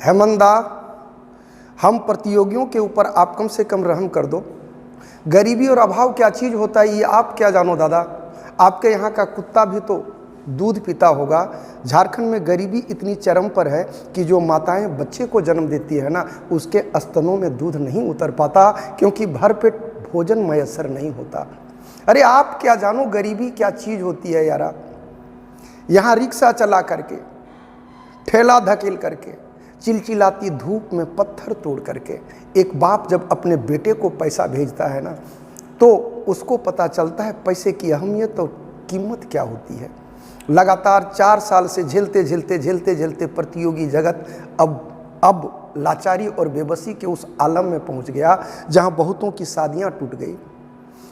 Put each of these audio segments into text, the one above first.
हेमंत दा, हम प्रतियोगियों के ऊपर आप कम से कम रहम कर दो। गरीबी और अभाव क्या चीज़ होता है ये आप क्या जानो दादा। आपके यहाँ का कुत्ता भी तो दूध पीता होगा। झारखंड में गरीबी इतनी चरम पर है कि जो माताएं बच्चे को जन्म देती है ना, उसके स्तनों में दूध नहीं उतर पाता, क्योंकि भरपेट भोजन मयसर नहीं होता। अरे आप क्या जानो गरीबी क्या चीज़ होती है यारा। यहाँ रिक्शा चला करके, ठेला धकेल करके, चिलचिलाती धूप में पत्थर तोड़ करके एक बाप जब अपने बेटे को पैसा भेजता है ना, तो उसको पता चलता है पैसे की अहमियत और कीमत क्या होती है। लगातार 4 साल से झेलते प्रतियोगी जगत अब लाचारी और बेबसी के उस आलम में पहुंच गया जहां बहुतों की शादियां टूट गई,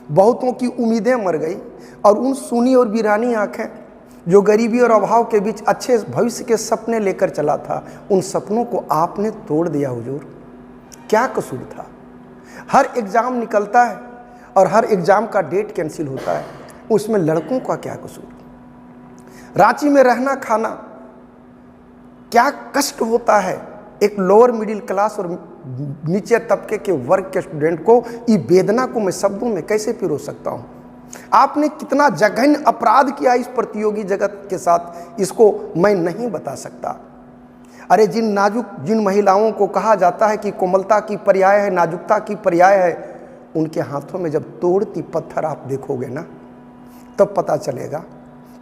बहुतों की उम्मीदें मर गई, और उन सुनी और वीरानी आंखें जो गरीबी और अभाव के बीच अच्छे भविष्य के सपने लेकर चला था, उन सपनों को आपने तोड़ दिया हुजूर। क्या कसूर था। हर एग्ज़ाम निकलता है और हर एग्ज़ाम का डेट कैंसिल होता है, उसमें लड़कों का क्या कसूर। रांची में रहना खाना क्या कष्ट होता है एक लोअर मिडिल क्लास और नीचे तबके के वर्ग के स्टूडेंट को। ये वेदना को मैं शब्दों में कैसे पिरो सकता हूँ। आपने कितना जघन्य अपराध किया इस प्रतियोगी जगत के साथ, इसको मैं नहीं बता सकता। अरे जिन महिलाओं को कहा जाता है कि कोमलता की पर्याय है, नाजुकता की पर्याय है, उनके हाथों में जब तोड़ती पत्थर आप देखोगे ना, तब पता चलेगा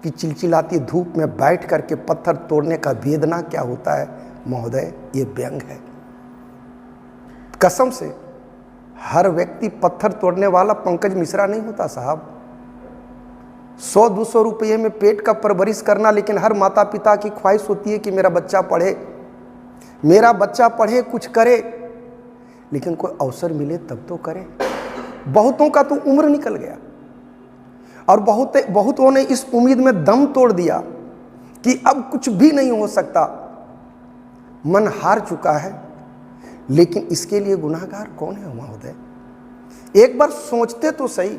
कि चिलचिलाती धूप में बैठ करके पत्थर तोड़ने का वेदना क्या होता है। महोदय, ये व्यंग है। कसम से हर व्यक्ति पत्थर तोड़ने वाला पंकज मिश्रा नहीं होता साहब। 100-200 रुपये में पेट का परवरिश करना, लेकिन हर माता पिता की ख्वाहिश होती है कि मेरा बच्चा पढ़े, कुछ करे, लेकिन कोई अवसर मिले तब तो करे। बहुतों का तो उम्र निकल गया और बहुतों ने इस उम्मीद में दम तोड़ दिया कि अब कुछ भी नहीं हो सकता। मन हार चुका है, लेकिन इसके लिए गुनाहगार कौन है महोदय। एक बार सोचते तो सही।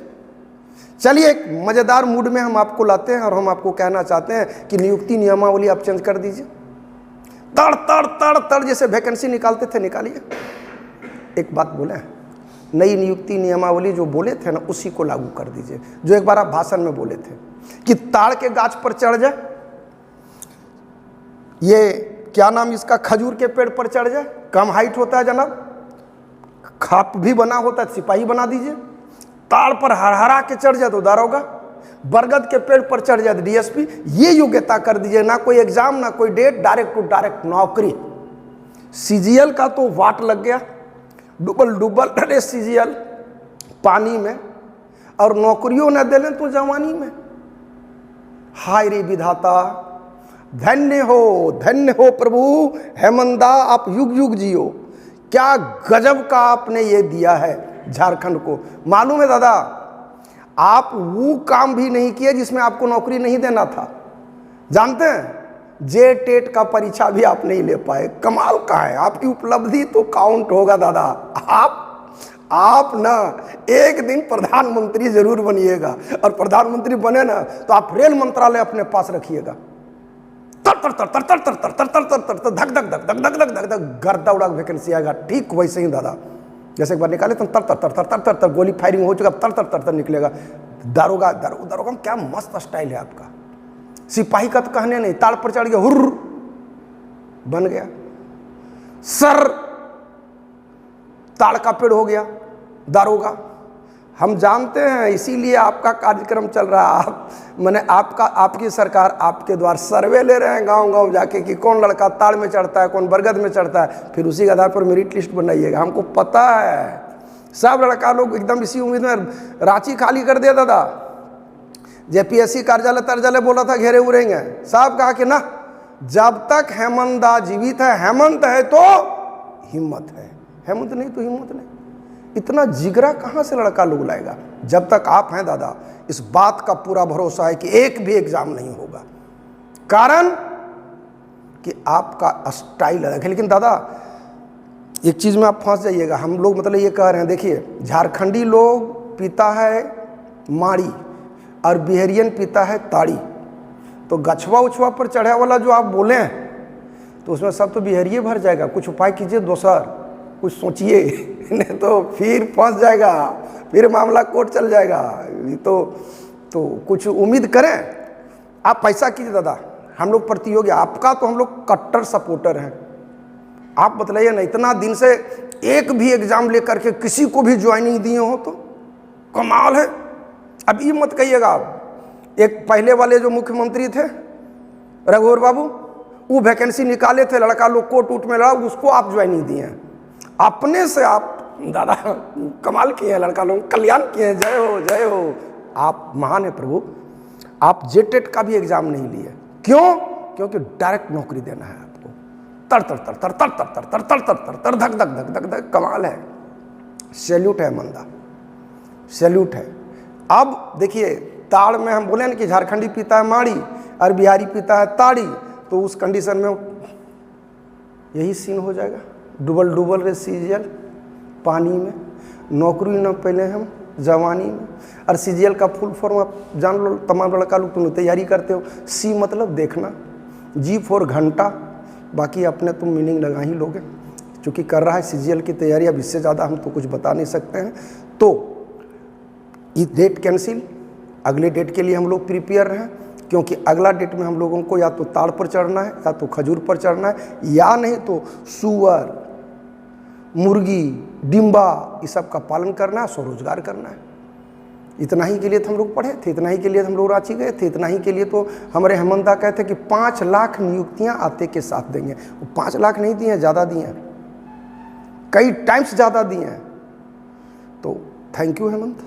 चलिए, एक मजेदार मूड में हम आपको लाते हैं और हम आपको कहना चाहते हैं कि नियुक्ति नियमावली आप चेंज कर दीजिए। तड़ जैसे वैकेंसी निकालते थे, निकालिए। एक बात बोले, नई नियुक्ति नियमावली जो बोले थे ना, उसी को लागू कर दीजिए जो एक बार आप भाषण में बोले थे कि ताड़ के गाछ पर चढ़ जाए, ये क्या नाम इसका, खजूर के पेड़ पर चढ़ जाए, कम हाइट होता है जनाब, खाप भी बना होता है, सिपाही बना दीजिए। ताड़ पर हरहरा के चढ़ जाए तो दारोगा, बरगद के पेड़ पर चढ़ जाए तो डीएसपी। ये योग्यता कर दीजिए, ना कोई एग्जाम ना कोई डेट, डायरेक्ट टू डायरेक्ट नौकरी। सीजीएल का तो वाट लग गया, डुबल अरे सीजीएल पानी में, और नौकरियों न दे लें तो जवानी में। हाय रे विधाता, धन्य हो प्रभु। हेमंत दा, आप युग युग जियो। क्या गजब का आपने ये दिया है झारखंड को। मालूम है दादा, आप वो काम भी नहीं किए जिसमें आपको नौकरी नहीं देना था। जानते हैं, जे टेट का परीक्षा भी आप नहीं ले पाए। कमाल का है, आपकी उपलब्धि तो काउंट होगा दादा। आप ना एक दिन प्रधानमंत्री जरूर बनिएगा, और प्रधानमंत्री बने ना तो आप रेल मंत्रालय अपने पास रखिएगा। तर तर तर तर तर तर तर तर तर तर तर तर धक धक धक धक धक धक धक धक गर्दा उड़ा वैकेंसी आएगा। ठीक वैसे ही दादा, जैसे एक बार निकाले तो तर तर तर तर तर तर गोली फायरिंग हो चुका, तर तर तर तर निकलेगा। दारोगा में क्या मस्त स्टाइल है आपका। सिपाही का तो कहने नहीं, ताड़ पर चढ़ गया, हुर्र बन गया। सर ताड़ का पेड़ हो गया दारोगा। हम जानते हैं, इसीलिए आपका कार्यक्रम चल रहा है। आपकी सरकार आपके द्वारा सर्वे ले रहे हैं गांव गांव जाके कि कौन लड़का ताड़ में चढ़ता है, कौन बरगद में चढ़ता है, फिर उसी के आधार पर मेरिट लिस्ट बनाइएगा। हमको पता है सब लड़का लोग एकदम इसी उम्मीद में रांची खाली कर दिया दादा। जेपीएससी कार्यालय बोला था घेरे उड़ेंगे, साहब कहा कि ना, जब तक हेमंत दा जीवित है, हेमंत है तो हिम्मत है, हेमंत नहीं तो हिम्मत नहीं। इतना जिगरा कहाँ से लड़का लोग लाएगा। जब तक आप हैं दादा, इस बात का पूरा भरोसा है कि एक भी एग्जाम नहीं होगा, कारण कि आपका स्टाइल अलग है। लेकिन दादा एक चीज़ में आप फंस जाइएगा। हम लोग मतलब ये कह रहे हैं, देखिए झारखंडी लोग पीता है माड़ी और बिहारियन पीता है ताड़ी। तो गछवा उछवा पर चढ़े वाला जो आप बोले हैं, तो उसमें सब तो बिहारिए भर जाएगा। कुछ उपाय कीजिए दोसर, कुछ सोचिए, नहीं तो फिर फंस जाएगा, फिर मामला कोर्ट चल जाएगा। ये तो कुछ उम्मीद करें। आप पैसा कीजिए दादा, हम लोग प्रतियोगी, आपका तो हम लोग कट्टर सपोर्टर हैं। आप बतलाइए ना, इतना दिन से एक भी एग्जाम लेकर के किसी को भी ज्वाइनिंग दिए हो तो कमाल है। अब ये मत कहिएगा, एक पहले वाले जो मुख्यमंत्री थे रघुवर बाबू, वो वैकेंसी निकाले थे, लड़का लोग कोर्ट उट में लड़ा, उसको आप ज्वाइनिंग दिए हैं। अपने से आप दादा कमाल किए हैं, लड़का लोग कल्याण किए हैं। जय हो जय हो, आप महान है प्रभु। आप जेटेट का भी एग्जाम नहीं लिए, क्यों? क्योंकि डायरेक्ट नौकरी देना है आपको। तर तर तर तर तर तर तर तर तर तर तर तर धक धक धक धक धक, कमाल है। सैल्यूट है मंदा, सैल्यूट है। अब देखिए, ताड़ में हम बोले ना कि झारखंडी पीता है माड़ी और बिहारी पीता है ताड़ी, तो उस कंडीशन में यही सीन हो जाएगा। डुबल डुबल रे सीरियल पानी में, नौकरी न पहले हम जवानी में। और सीजीएल का फुल फॉर्म आप जान लो, तमाम लड़का लोग तुम तैयारी करते हो। सी मतलब देखना, जी फॉर घंटा, बाकी अपने तुम मीनिंग लगा ही लोगे। चूँकि कर रहा है सीजीएल की तैयारी, अब इससे ज़्यादा हम तो कुछ बता नहीं सकते हैं। तो ये डेट कैंसिल, अगले डेट के लिए हम लोग प्रिपेयर रहें, क्योंकि अगला डेट में हम लोगों को या तो ताड़ पर चढ़ना है, या तो खजूर पर चढ़ना है, या नहीं तो सुअर, मुर्गी, डिम्बा, इस सब का पालन करना है, स्वरोजगार करना है। इतना ही के लिए तो हम लोग पढ़े थे, इतना ही के लिए हम लोग रांची गए थे, इतना ही के लिए तो हमारे हेमंत दा कहते कि 5 लाख नियुक्तियां आते के साथ देंगे। वो 5 लाख नहीं दिए, ज़्यादा दिए हैं, कई टाइम्स ज़्यादा दिए हैं। तो थैंक यू हेमंत।